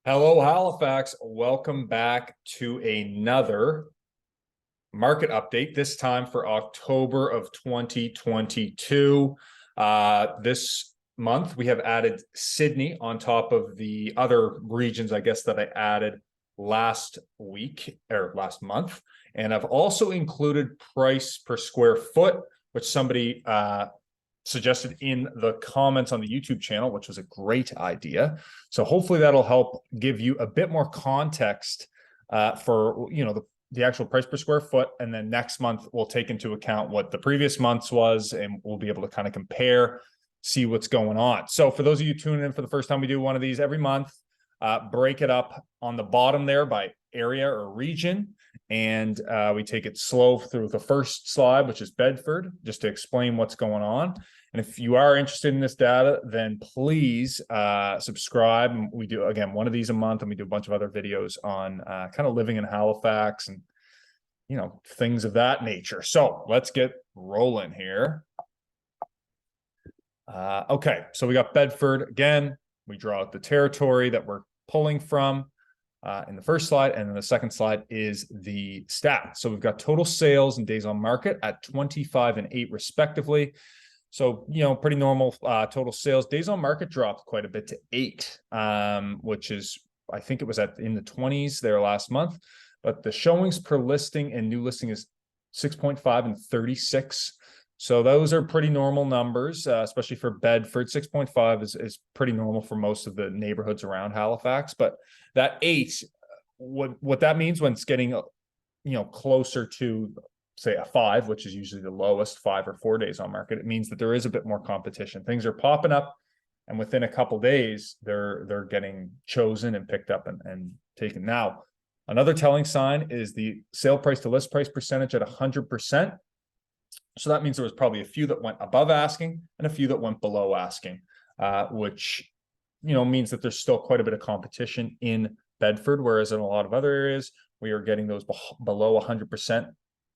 Hello, Halifax. Welcome back to another market update, this time for October of 2022. This month, we have added Sydney on top of the other regions, I guess, that I added last week or last month. And I've also included price per square foot, which somebody suggested in the comments on the YouTube channel, which was a great idea. So hopefully that'll help give you a bit more context for the actual price per square foot. And then next month we'll take into account what the previous month's was, and we'll be able to kind of compare, see what's going on. So for those of you tuning in for the first time, we do one of these every month. Break it up on the bottom there by area or region. And we take it slow through the first slide, which is Bedford, just to explain what's going on. And if you are interested in this data, then please subscribe. We do, again, one of these a month, and we do a bunch of other videos on kind of living in Halifax and, things of that nature. So let's get rolling here. Okay, so we got Bedford again. We draw out the territory that we're pulling from in the first slide, and then the second slide is the stats. So we've got total sales and days on market at 25 and 8 respectively. So, pretty normal total sales. Days on market dropped quite a bit to 8, which is, I think it was in the 20s there last month. But the showings per listing and new listing is 6.5 and 36. So those are pretty normal numbers, especially for Bedford. 6.5 is pretty normal for most of the neighborhoods around Halifax. But that 8, what that means when it's getting, closer to, say, a 5, which is usually the lowest 5 or 4 days on market, it means that there is a bit more competition. Things are popping up, and within a couple days, they're getting chosen and picked up and taken. Now, another telling sign is the sale price to list price percentage at 100%. So that means there was probably a few that went above asking and a few that went below asking, which, means that there's still quite a bit of competition in Bedford, whereas in a lot of other areas, we are getting those below 100%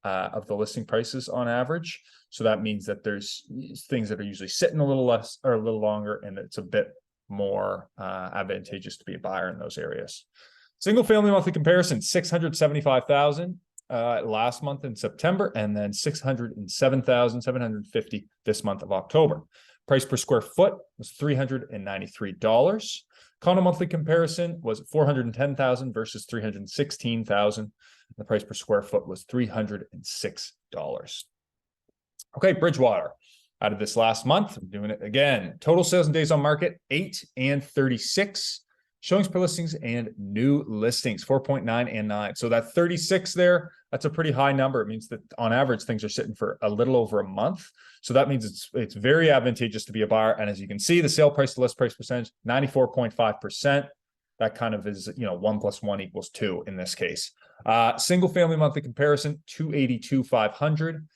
of the listing prices on average. So that means that there's things that are usually sitting a little less or a little longer, and it's a bit more advantageous to be a buyer in those areas. Single family monthly comparison, 675,000. Last month in September, and then 607,750 this month of October. Price per square foot was $393. Condo monthly comparison was 410,000 versus 316,000. The price per square foot was $306. Okay, Bridgewater. Out of this last month, I'm doing it again. Total sales and days on market, 8 and 36. Showings per listings and new listings, 4.9 and 9. So that 36 there, that's a pretty high number. It means that on average, things are sitting for a little over a month. So that means it's very advantageous to be a buyer. And as you can see, the sale price to list price percentage, 94.5%. That kind of is, 1 + 1 = 2 in this case. Single family monthly comparison, 282,500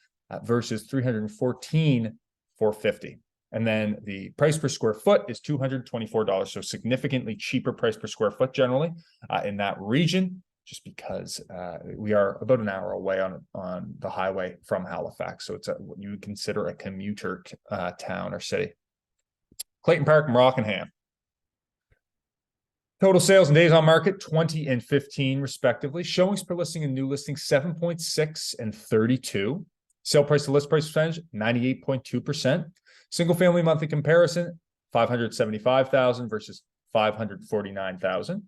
versus 314,450. And then the price per square foot is $224. So significantly cheaper price per square foot generally in that region, just because we are about an hour away on the highway from Halifax. So it's what you would consider a commuter town or city. Clayton Park and Rockingham. Total sales and days on market, 20 and 15 respectively. Showings per listing and new listing, 7.6 and 32. Sale price to list price percentage, 98.2%. Single family monthly comparison, 575,000 versus 549,000.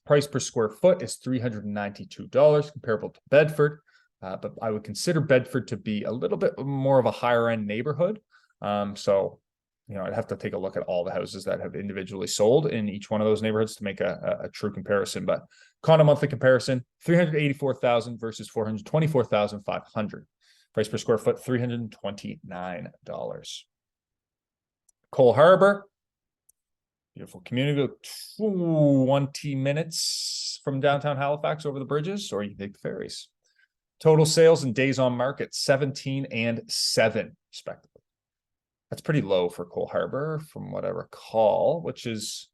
Price per square foot is $392, comparable to Bedford. But I would consider Bedford to be a little bit more of a higher end neighborhood. So, I'd have to take a look at all the houses that have individually sold in each one of those neighborhoods to make a true comparison. But condo monthly comparison, 384,000 versus 424,500. Price per square foot, $329. Cole Harbour, beautiful community, 20 minutes from downtown Halifax over the bridges, or you can take the ferries. Total sales and days on market, 17 and 7, respectively. That's pretty low for Cole Harbour, from what I recall, which is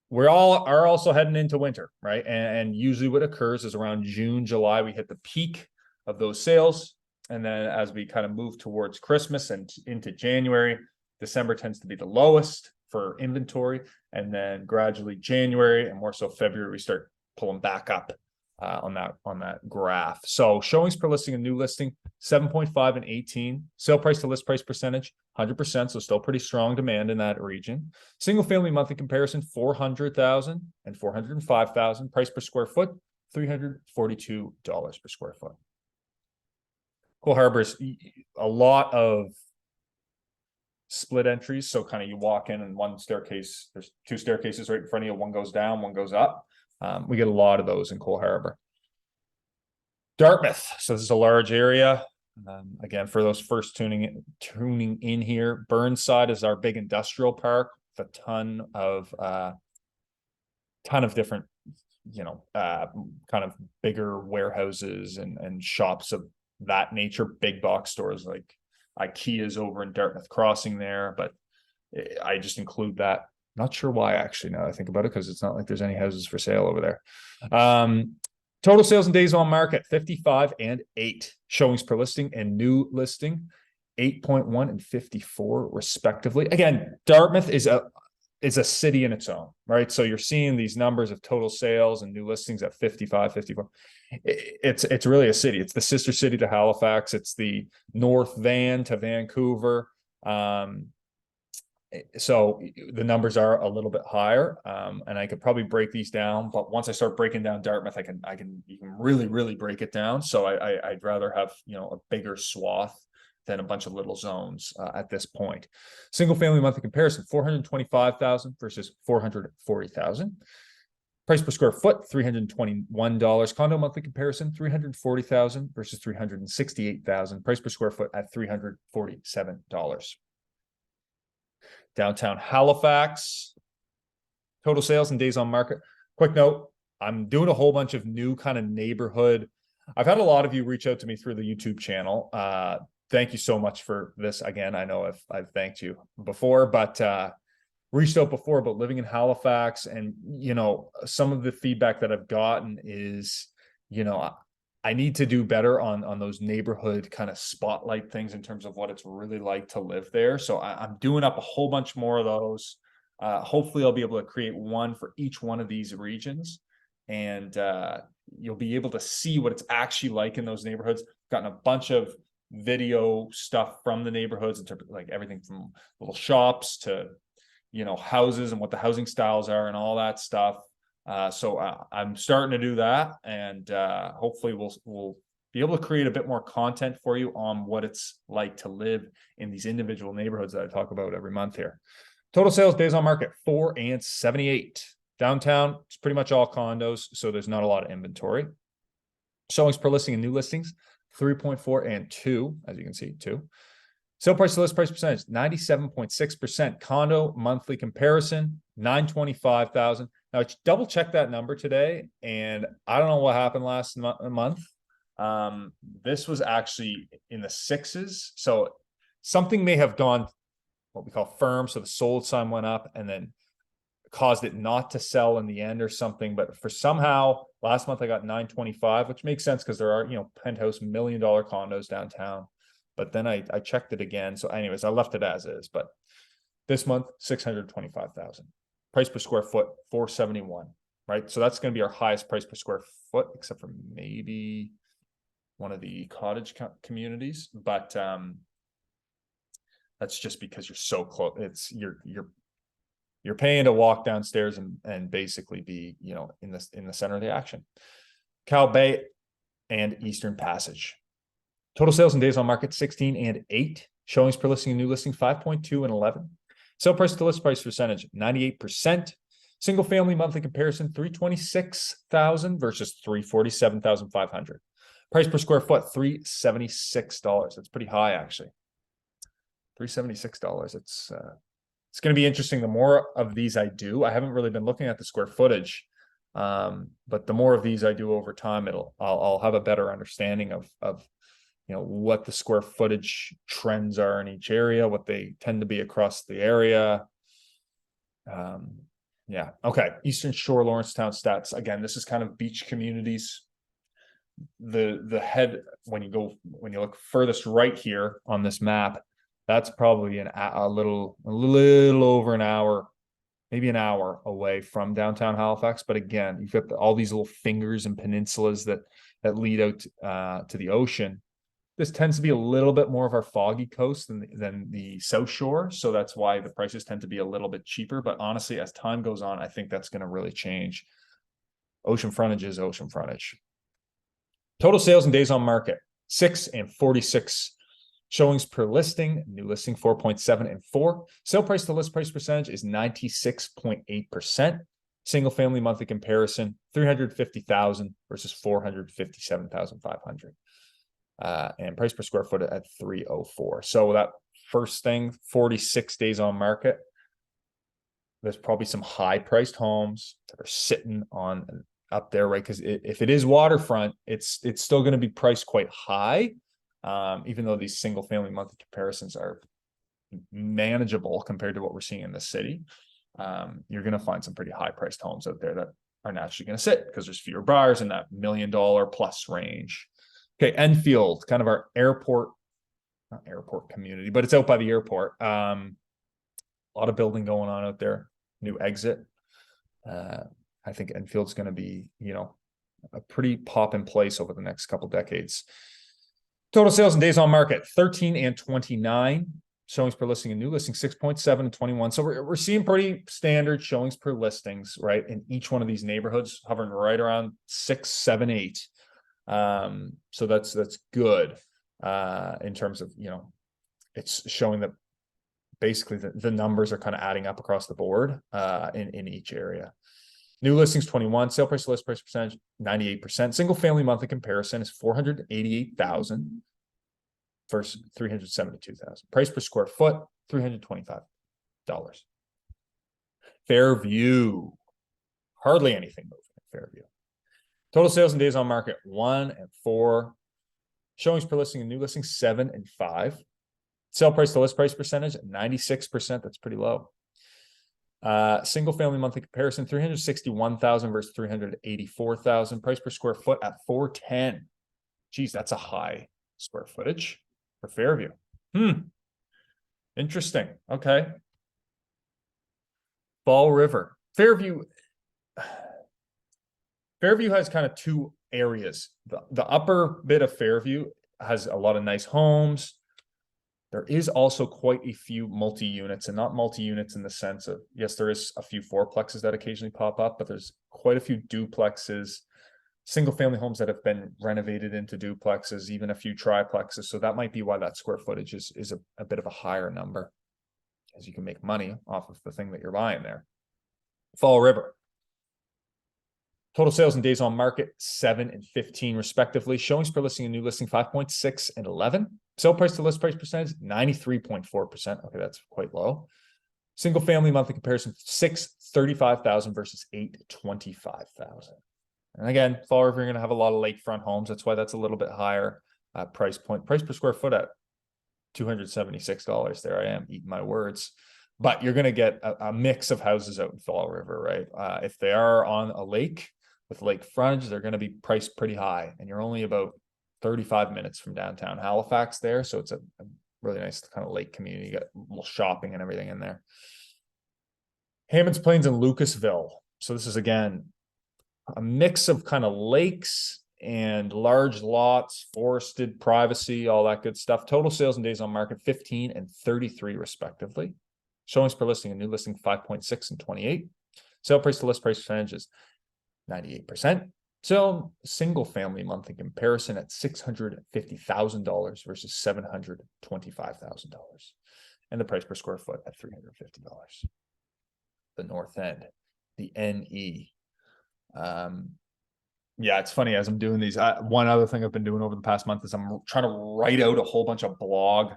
we all are also heading into winter, right? And usually what occurs is around June, July, we hit the peak of those sales. And then as we kind of move towards Christmas and into January, December tends to be the lowest. for inventory. And then gradually January and more so February, we start pulling back up on that graph. So showings per listing and new listing, 7.5 and 18. Sale price to list price percentage, 100%. So still pretty strong demand in that region. Single family monthly comparison, 400,000 and 405,000. Price per square foot, $342 per square foot. Cool Harbour's a lot of split entries. So kind of you walk in and one staircase, there's two staircases right in front of you. One goes down, one goes up. We get a lot of those in Cole Harbour. Dartmouth. So this is a large area. Again, for those first tuning in here, Burnside is our big industrial park with a ton of different, kind of bigger warehouses and shops of that nature. Big box stores like IKEA's over in Dartmouth Crossing there, but I just include that. Not sure why, actually, now that I think about it, because it's not like there's any houses for sale over there. Total sales and days on market, 55 and 8. Showings per listing and new listing, 8.1 and 54 respectively. Again, Dartmouth is a city in its own, right? So you're seeing these numbers of total sales and new listings at 55, 54. It's really a city. It's the sister city to Halifax. It's the North Van to Vancouver. So the numbers are a little bit higher, and I could probably break these down, but once I start breaking down Dartmouth, you can really break it down. So I'd rather have, a bigger swath than a bunch of little zones at this point. Single family monthly comparison, 425,000 versus 440,000. Price per square foot, $321. Condo monthly comparison, 340,000 versus 368,000. Price per square foot at $347. Downtown Halifax, total sales and days on market. Quick note, I'm doing a whole bunch of new kind of neighborhood. I've had a lot of you reach out to me through the YouTube channel. Thank you so much for this. Again, I know I've thanked you before, but reached out before about living in Halifax. And, some of the feedback that I've gotten is, I need to do better on those neighborhood kind of spotlight things in terms of what it's really like to live there. So I'm doing up a whole bunch more of those. Hopefully I'll be able to create one for each one of these regions, and you'll be able to see what it's actually like in those neighborhoods. Gotten a bunch of video stuff from the neighborhoods in terms of like everything from little shops to, houses and what the housing styles are and all that stuff. So I'm starting to do that, and hopefully we'll be able to create a bit more content for you on what it's like to live in these individual neighborhoods that I talk about every month here. Total sales days on market, 4 and 78. Downtown, it's pretty much all condos, so there's not a lot of inventory. Showings per listing and new listings, 3.4 and 2, as you can see, 2. Sale price to list price percentage, 97.6%. Condo monthly comparison, 925,000. Now I double checked that number today, and I don't know what happened last month. This was actually in the 6s. So something may have gone what we call firm. So the sold sign went up and then caused it not to sell in the end or something. But for somehow last month I got 925, which makes sense because there are, penthouse $1 million condos downtown. But then I checked it again. So anyways, I left it as is. But this month, 625,000. Price per square foot, 471, right? So that's going to be our highest price per square foot, except for maybe one of the cottage communities. But that's just because you're so close. It's you're paying to walk downstairs and basically be, in the center of the action. Cow Bay and Eastern Passage. Total sales and days on market, 16 and 8. Showings per listing and new listing, 5.2 and 11. Sale price to list price percentage, 98%. Single family monthly comparison, 326,000 versus 347,500. Price per square foot, $376. That's pretty high, actually. $376. It's going to be interesting. The more of these I do, I haven't really been looking at the square footage, but the more of these I do over time, I'll have a better understanding of what the square footage trends are in each area, what they tend to be across the area. Yeah. Okay. Eastern Shore, Lawrencetown stats. Again, this is kind of beach communities. The head, when you look furthest right here on this map, That's probably a little over an hour, maybe an hour away from downtown Halifax. But again, you've got all these little fingers and peninsulas that lead out to the ocean. This tends to be a little bit more of our foggy coast than the South Shore. So that's why the prices tend to be a little bit cheaper. But honestly, as time goes on, I think that's going to really change. Ocean frontage is ocean frontage. Total sales and days on market, 6 and 46 showings per listing. New listing 4.7 and 4. Sale price to list price percentage is 96.8%. Single family monthly comparison, 350,000 versus 457,500. And price per square foot at 304. So that first thing, 46 days on market. There's probably some high priced homes that are sitting on up there, right? Because if it is waterfront, it's still going to be priced quite high, even though these single family monthly comparisons are manageable compared to what we're seeing in the city. You're going to find some pretty high priced homes out there that are naturally going to sit because there's fewer buyers in that $1 million plus range. Okay, Enfield, kind of our not airport community, but it's out by the airport. A lot of building going on out there. New exit. I think Enfield's going to be, a pretty pop-in place over the next couple decades. Total sales and days on market, 13 and 29. Showings per listing and new listing, 6.7 and 21. So we're seeing pretty standard showings per listings, right? In each one of these neighborhoods, hovering right around 6, 7, 8. So that's good in terms of, it's showing that basically the numbers are kind of adding up across the board in each area. New listings 21, sale price to list price percentage 98%. Single family monthly comparison is 488,000 versus 372,000. Price per square foot $325. Fairview, hardly anything moving at Fairview. Total sales and days on market 1 and 4. Showings per listing and new listing 7 and 5. Sale price to list price percentage 96%. That's pretty low. Single family monthly comparison 361,000 versus 384,000. Price per square foot at 410. Geez, that's a high square footage for Fairview. Interesting. Okay. Fall River. Fairview has kind of two areas. The upper bit of Fairview has a lot of nice homes. There is also quite a few multi-units, and not multi-units in the sense of, yes, there is a few fourplexes that occasionally pop up, but there's quite a few duplexes, single family homes that have been renovated into duplexes, even a few triplexes. So that might be why that square footage is a bit of a higher number, as you can make money off of the thing that you're buying there. Fall River. Total sales and days on market 7 and 15 respectively. Showings per listing and new listing 5.6 and 11. Sale price to list price percentage 93.4%. Okay, that's quite low. Single family monthly comparison 635,000 versus 825,000. And again, Fall River, you're going to have a lot of lakefront homes. That's why that's a little bit higher price point. Price per square foot at $276. There I am eating my words. But you're going to get a mix of houses out in Fall River, right? If they are on a lake with lake frontage, they're going to be priced pretty high. And you're only about 35 minutes from downtown Halifax there. So it's a really nice kind of lake community. You got a little shopping and everything in there. Hammonds, Plains, and Lucasville. So this is, again, a mix of kind of lakes and large lots, forested, privacy, all that good stuff. Total sales and days on market 15 and 33 respectively. Showings per listing and new listing 5.6 and 28. Sale price to list price percentage is 98%. So single family monthly comparison at $650,000 versus $725,000. And the price per square foot at $350. The North End, the NE. Yeah, it's funny as I'm doing these. One other thing I've been doing over the past month is I'm trying to write out a whole bunch of blog.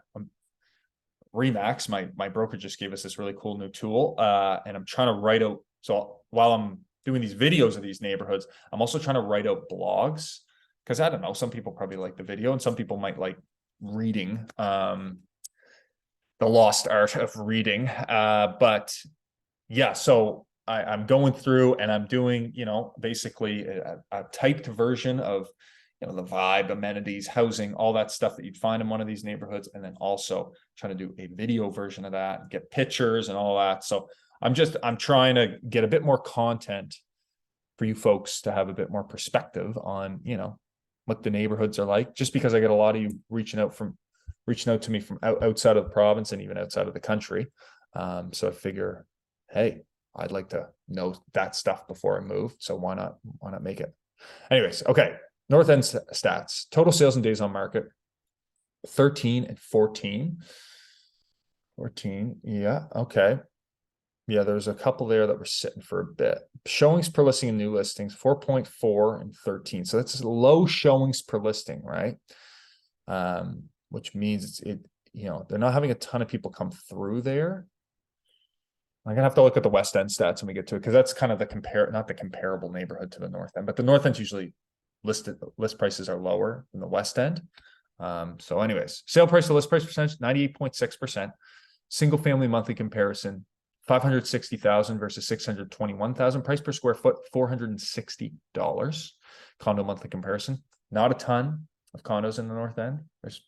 Remax, my broker, just gave us this really cool new tool, and I'm trying to write out. So while I'm doing these videos of these neighborhoods, I'm also trying to write out blogs, because I don't know, some people probably like the video and some people might like reading, the lost art of reading. But yeah, so I'm going through and I'm doing, basically a typed version of the vibe, amenities, housing, all that stuff that you'd find in one of these neighborhoods, and then also trying to do a video version of that, get pictures and all that. So I'm trying to get a bit more content for you folks to have a bit more perspective on, what the neighborhoods are like, just because I get a lot of you reaching out to me from outside of the province and even outside of the country. So I figure, hey, I'd like to know that stuff before I move. So why not make it? Anyways, okay. North End stats, total sales and days on market, 13 and 14. 14, yeah, okay. Yeah, there's a couple there that were sitting for a bit. Showings per listing and new listings, 4.4 and 13. So that's low showings per listing, right? Which means they're not having a ton of people come through there. I'm gonna have to look at the West End stats when we get to it, because that's kind of not the comparable neighborhood to the North End, but the North End's usually list prices are lower than the West End. So anyways, sale price to list price percentage, 98.6%. Single family monthly comparison, 560,000 versus 621,000. Price per square foot, $460. Condo monthly comparison. Not a ton of condos in the North End. There's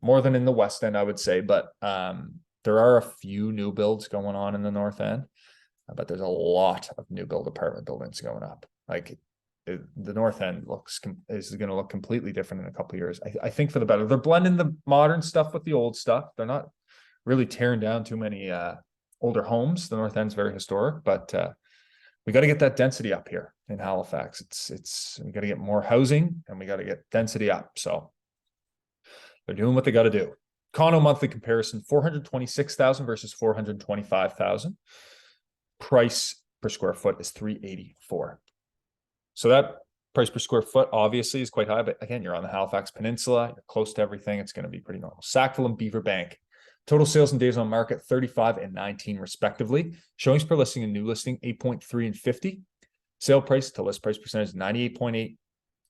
more than in the West End, I would say, but there are a few new builds going on in the North End, but there's a lot of new build apartment buildings going up. Like the North End is going to look completely different in a couple of years. I think for the better. They're blending the modern stuff with the old stuff. They're not really tearing down too many older homes. The North End's very historic, but we got to get that density up here in Halifax. We got to get more housing and we got to get density up. So they're doing what they got to do. Condo monthly comparison, 426,000 versus 425,000. Price per square foot is 384. So that price per square foot obviously is quite high, but again, you're on the Halifax Peninsula, you're close to everything. It's going to be pretty normal. Sackville and Beaverbank, total sales and days on market, 35 and 19 respectively. Showings per listing and new listing, 8.3 and 50. Sale price to list price percentage, 98.8.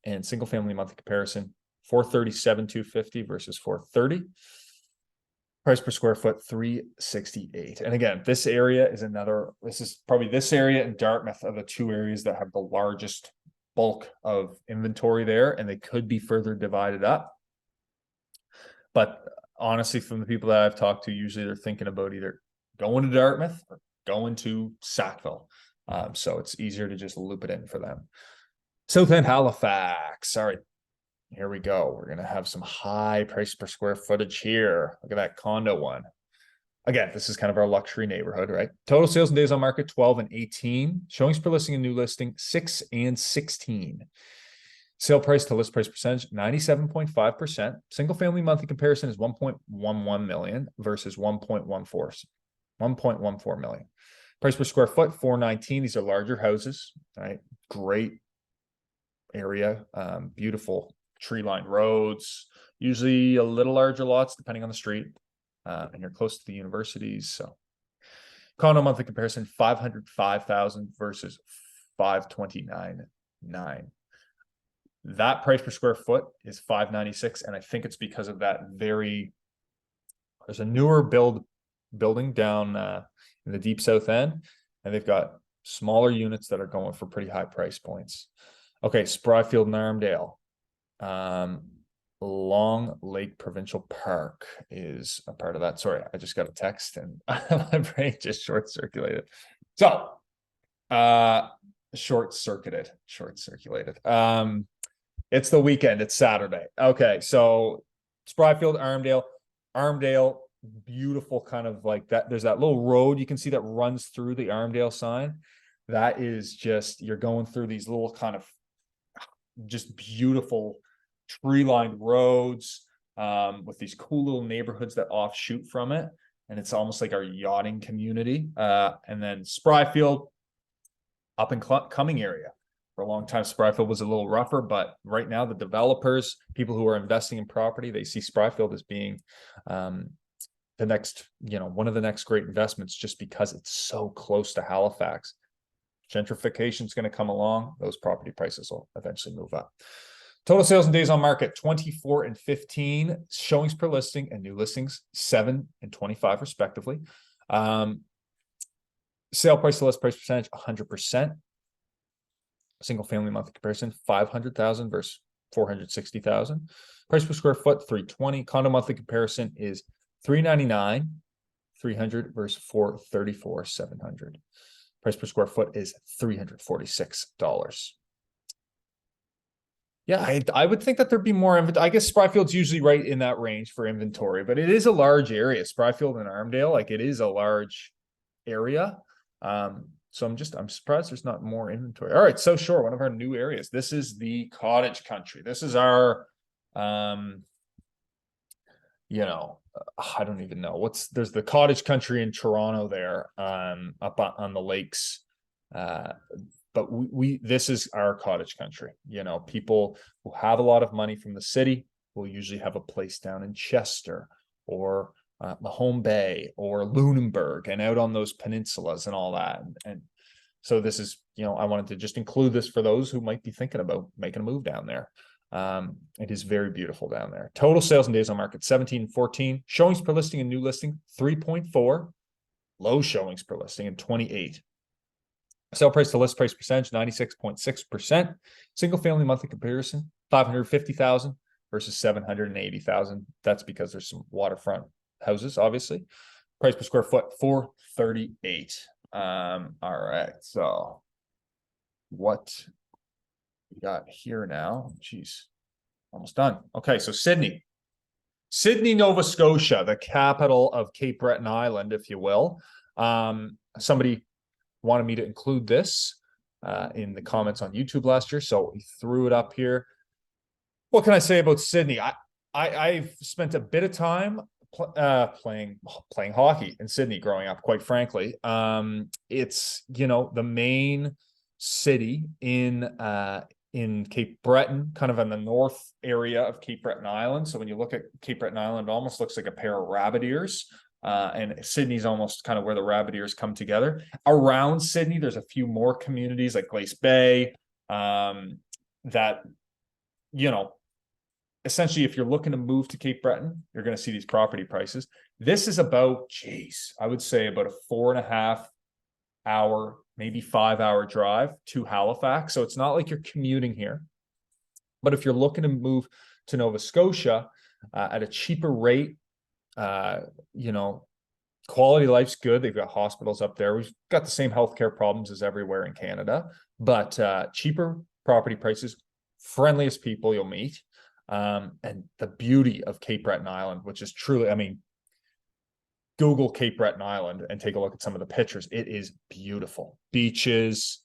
And single family monthly comparison, 437,250 versus 430. Price per square foot, 368. And again, this area is probably this area and Dartmouth are the two areas that have the largest bulk of inventory there, and they could be further divided up. But honestly, from the people that I've talked to, usually they're thinking about either going to Dartmouth or going to Sackville. So it's easier to just loop it in for them. South End Halifax. Sorry. Here we go. We're going to have some high price per square footage here. Look at that condo one. Again, this is kind of our luxury neighborhood, right? Total sales and days on market, 12 and 18. Showings per listing and new listing, 6 and 16. Sale price to list price percentage, 97.5%. Single family monthly comparison is 1.11 million versus 1.14 million. Price per square foot, 419. These are larger houses, right? Great area, beautiful tree-lined roads, usually a little larger lots depending on the street, and you're close to the universities. So condo monthly comparison, 505,000 versus 529.9. That price per square foot is 596, and I think it's because of that there's a newer building down in the deep South End, and they've got smaller units that are going for pretty high price points. Okay, Spryfield and Armdale. Long Lake Provincial Park is a part of that. Sorry, I just got a text and my brain just short-circulated. So, short-circuited. It's the weekend. It's Saturday. Okay, so Spryfield, Armdale, beautiful kind of like that. There's that little road you can see that runs through the Armdale sign. That is just, you're going through these little kind of just beautiful tree-lined roads with these cool little neighborhoods that offshoot from it, and it's almost like our yachting community. And then Spryfield, up and coming area. For a long time, Spryfield was a little rougher, but right now the developers, people who are investing in property, they see Spryfield as being the next, one of the next great investments, just because it's so close to Halifax. Gentrification is going to come along. Those property prices will eventually move up. Total sales and days on market, 24 and 15. Showings per listing and new listings, 7 and 25 respectively. Sale price to list price percentage, 100%. Single family monthly comparison, 500,000 versus 460,000. Price per square foot, 320. Condo monthly comparison is 399, 300 versus 434, 700. Price per square foot is $346. Yeah, I would think that there'd be more inventory. I guess Spryfield's usually right in that range for inventory, but it is a large area. Spryfield and Armdale, like it is a large area. So I'm surprised there's not more inventory. All right, so sure, one of our new areas. This is the cottage country. This is our, you know, I don't even know there's the cottage country in Toronto there, up on the lakes. But this is our cottage country. You know, people who have a lot of money from the city will usually have a place down in Chester or Mahone Bay or Lunenburg and out on those peninsulas and all that. And so this is, you know, I wanted to just include this for those who might be thinking about making a move down there. It is very beautiful down there. Total sales and days on market, 17 and 14. Showings per listing and new listing, 3.4. Low showings per listing and 28. Sale price to list price percentage, 96.6%. Single family monthly comparison, 550,000 versus 780,000. That's because there's some waterfront houses, obviously. Price per square foot, 438. All right, so what we got here now? Geez, almost done. Okay, so Sydney, Nova Scotia, the capital of Cape Breton Island, if you will. Somebody wanted me to include this in the comments on YouTube last year, so we threw it up here. What can I say about Sydney? I've spent a bit of time playing hockey in Sydney growing up, quite frankly. It's, you know, the main city in Cape Breton, kind of in the north area of Cape Breton Island. So when you look at Cape Breton Island, it almost looks like a pair of rabbit ears. And Sydney's almost kind of where the rabbit ears come together. Around Sydney, there's a few more communities like Glace Bay, that, you know, essentially, if you're looking to move to Cape Breton, you're going to see these property prices. This is about, geez, I would say about a 4.5 hour, maybe 5 hour drive to Halifax. So it's not like you're commuting here. But if you're looking to move to Nova Scotia at a cheaper rate, you know, quality of life's good. They've got hospitals up there. We've got the same healthcare problems as everywhere in Canada, but cheaper property prices, friendliest people you'll meet. And the beauty of Cape Breton Island, which is truly, I mean, Google Cape Breton Island and take a look at some of the pictures. It is beautiful. Beaches,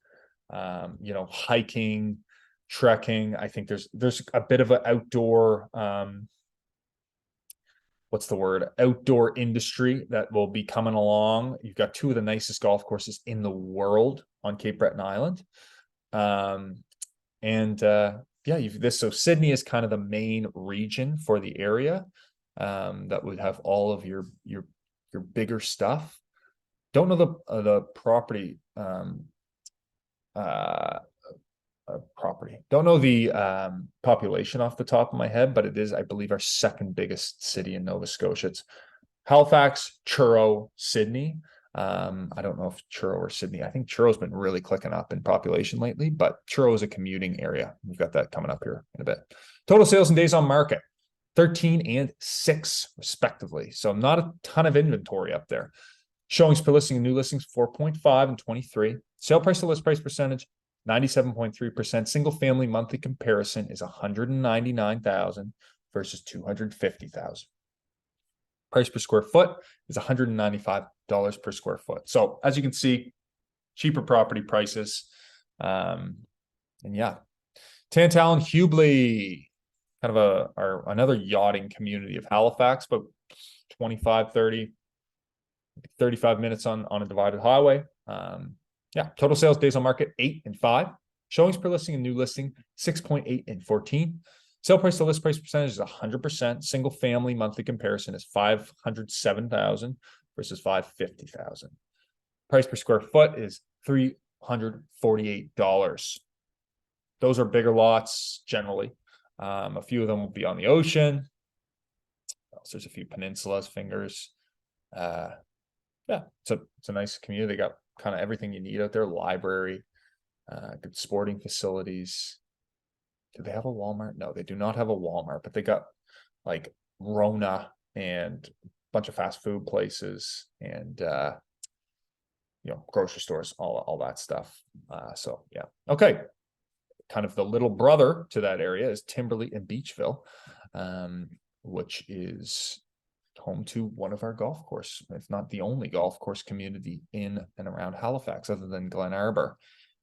you know, hiking, trekking. I think there's a bit of an outdoor, what's the word? Outdoor industry that will be coming along. You've got two of the nicest golf courses in the world on Cape Breton Island. Yeah, so Sydney is kind of the main region for the area, that would have all of your bigger stuff. Don't know the property, don't know the population off the top of my head, but it is, I believe, our second biggest city in Nova Scotia. It's Halifax, Truro, Sydney. I don't know if Truro or Sydney. I think Truro's been really clicking up in population lately, but Truro is a commuting area. We've got that coming up here in a bit. Total sales and days on market, 13 and 6 respectively. So not a ton of inventory up there. Showings per listing and new listings, 4.5 and 23. Sale price to list price percentage, 97.3%. Single family monthly comparison is 199,000 versus 250,000. Price per square foot is $195 per square foot. So as you can see, cheaper property prices. And yeah, Tantallon, Hubley, kind of another yachting community of Halifax, but 25, 30, 35 minutes on a divided highway. Yeah, total sales days on market, 8 and 5. Showings per listing and new listing, 6.8 and 14. Sale price to list price percentage is 100%. Single family monthly comparison is 507,000 versus 550,000. Price per square foot is $348. Those are bigger lots generally. A few of them will be on the ocean. There's a few peninsulas, fingers. Yeah, it's a nice community. They got kind of everything you need out there. Library, good sporting facilities. Do they have a Walmart? No, they do not have a Walmart, but they got like Rona and a bunch of fast food places and grocery stores, all that stuff. So yeah. Okay. Kind of the little brother to that area is Timberlea and Beechville, which is home to one of our golf course, if not the only golf course community in and around Halifax, other than Glen Arbor.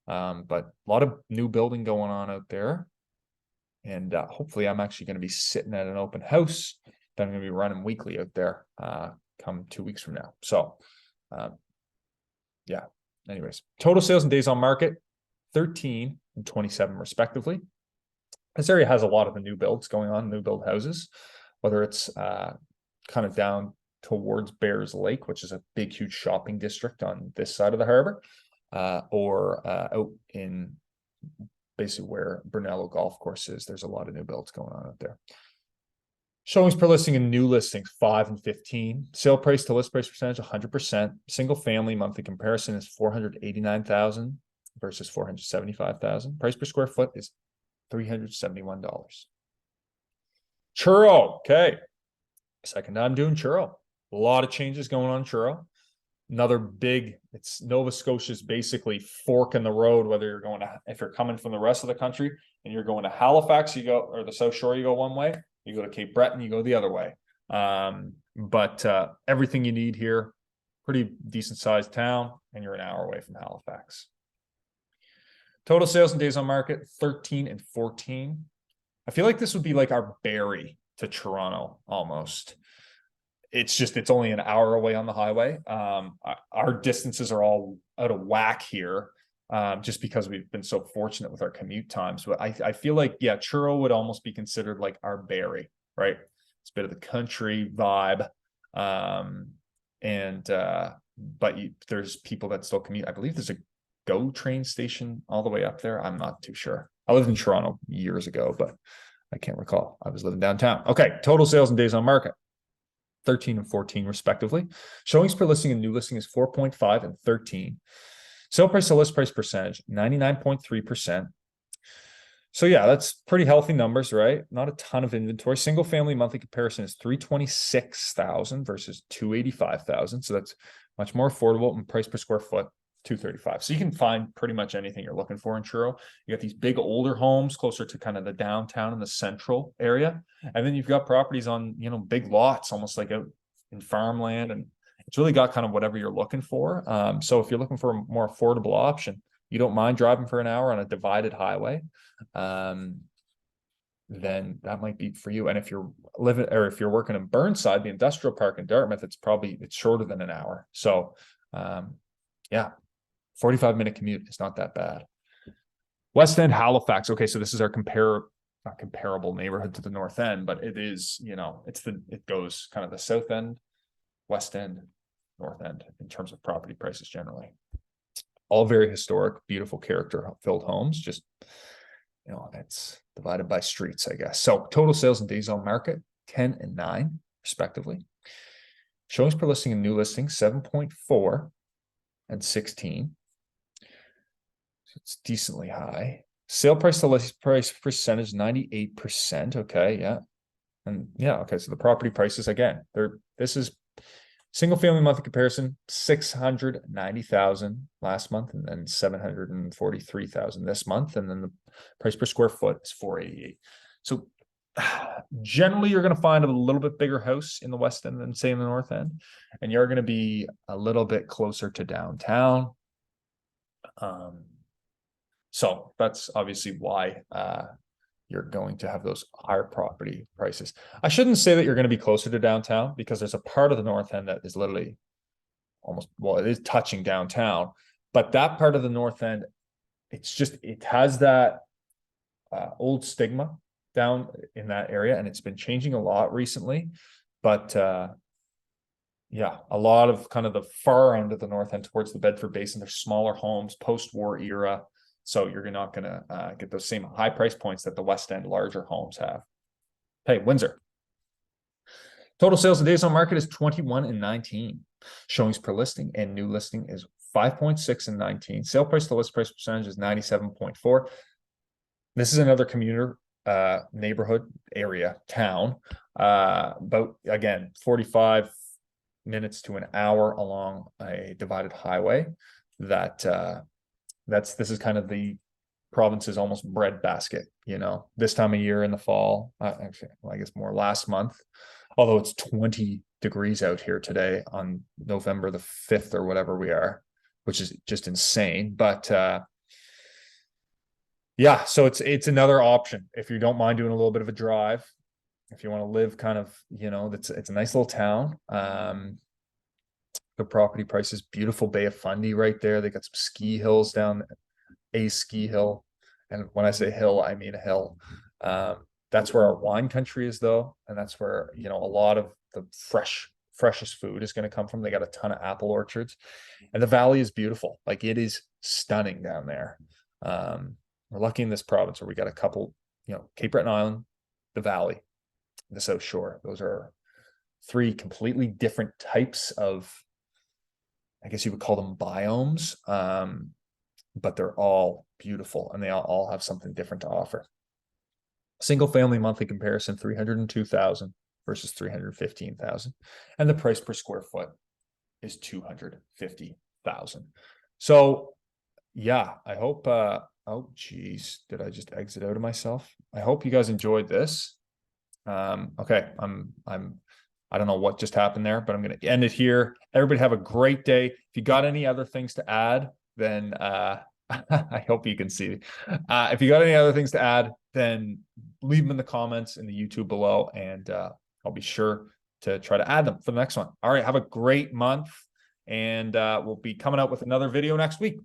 But a lot of new building going on out there. And hopefully I'm actually going to be sitting at an open house that I'm going to be running weekly out there come 2 weeks from now. So yeah, anyways, total sales and days on market, 13 and 27 respectively. This area has a lot of the new builds going on, new build houses, whether it's kind of down towards Bears Lake, which is a big, huge shopping district on this side of the harbor, or out in basically where Brunello Golf Course is. There's a lot of new builds going on out there. Showings per listing and new listings, 5 and 15. Sale price to list price percentage, 100%. Single family monthly comparison is 489,000 versus 475,000. Price per square foot is $371. Truro, okay. Second time doing Truro. A lot of changes going on in Truro. Another big, it's Nova Scotia's basically fork in the road, whether you're going to, if you're coming from the rest of the country and you're going to Halifax, you go, or the South Shore, you go one way, you go to Cape Breton, you go the other way. But everything you need here, pretty decent sized town, and you're an hour away from Halifax. Total sales and days on market, 13 and 14. I feel like this would be like our Barrie to Toronto almost. It's only an hour away on the highway. Our distances are all out of whack here, just because we've been so fortunate with our commute times. But I feel like, yeah, Truro would almost be considered like our Barrie, right? It's a bit of the country vibe. But there's people that still commute. I believe there's a GO train station all the way up there. I'm not too sure. I lived in Toronto years ago, but I can't recall. I was living downtown. Okay, total sales and days on market, 13 and 14 respectively. Showings per listing and new listing is 4.5 and 13. Sale price to list price percentage, 99.3%. So yeah, that's pretty healthy numbers, right? Not a ton of inventory. Single family monthly comparison is 326,000 versus 285,000. So that's much more affordable, and price per square foot, 235. So you can find pretty much anything you're looking for in Truro. You got these big older homes closer to kind of the downtown and the central area. And then you've got properties on, big lots, almost like out in farmland. And it's really got kind of whatever you're looking for. So if you're looking for a more affordable option, you don't mind driving for an hour on a divided highway, then that might be for you. And if you're working in Burnside, the industrial park in Dartmouth, it's shorter than an hour. So yeah, 45-minute commute is not that bad. West End, Halifax. Okay, so this is our not comparable neighborhood to the North End, but it is, it goes kind of the South End, West End, North End in terms of property prices generally. All very historic, beautiful, character-filled homes. Just, it's divided by streets, I guess. So total sales and days on market, 10 and 9, respectively. Showings per listing and new listing, 7.4 and 16. So it's decently high. Sale price to list price percentage, 98%. Okay, yeah. And yeah, okay. So the property prices, again, this is single family monthly comparison, 690,000 last month, and then 743,000 this month. And then the price per square foot is 488. So generally you're going to find a little bit bigger house in the West End than say in the North End, and you're going to be a little bit closer to downtown. So that's obviously why you're going to have those higher property prices. I shouldn't say that you're going to be closer to downtown, because there's a part of the North End that is literally it is touching downtown, but that part of the North End, it has that old stigma down in that area, and it's been changing a lot recently. But yeah, a lot of kind of the far end of the North End towards the Bedford Basin, there's smaller homes, post-war era. So you're not going to get those same high price points that the West End larger homes have. Hey, Windsor. Total sales and days on market is 21 and 19. Showings per listing and new listing is 5.6 and 19. Sale price to list price percentage is 97.4. This is another commuter neighborhood area town. About again 45 minutes to an hour along a divided highway. This is kind of the province's almost breadbasket. This time of year in the fall. Actually, well, I guess more last month. Although it's 20 degrees out here today on November the 5th or whatever we are, which is just insane. But yeah, so it's another option if you don't mind doing a little bit of a drive. If you want to live kind of, it's a nice little town. The property price is beautiful. Bay of Fundy right there. They got some ski hills down, a ski hill. And when I say hill, I mean a hill. That's where our wine country is, though. And that's where, a lot of the freshest food is going to come from. They got a ton of apple orchards. And the valley is beautiful. Like, it is stunning down there. We're lucky in this province where we got a couple, Cape Breton Island, the valley, the South Shore. Those are three completely different types of, I guess you would call them biomes. But they're all beautiful and they all have something different to offer. Single family monthly comparison, 302,000 versus 315,000. And the price per square foot is 250,000. So yeah, I hope, oh geez, did I just exit out of myself? I hope you guys enjoyed this. Okay. I don't know what just happened there, but I'm going to end it here. Everybody have a great day. If you got any other things to add, then I hope you can see. If you got any other things to add, then leave them in the comments in the YouTube below, and I'll be sure to try to add them for the next one. All right, have a great month, and we'll be coming out with another video next week.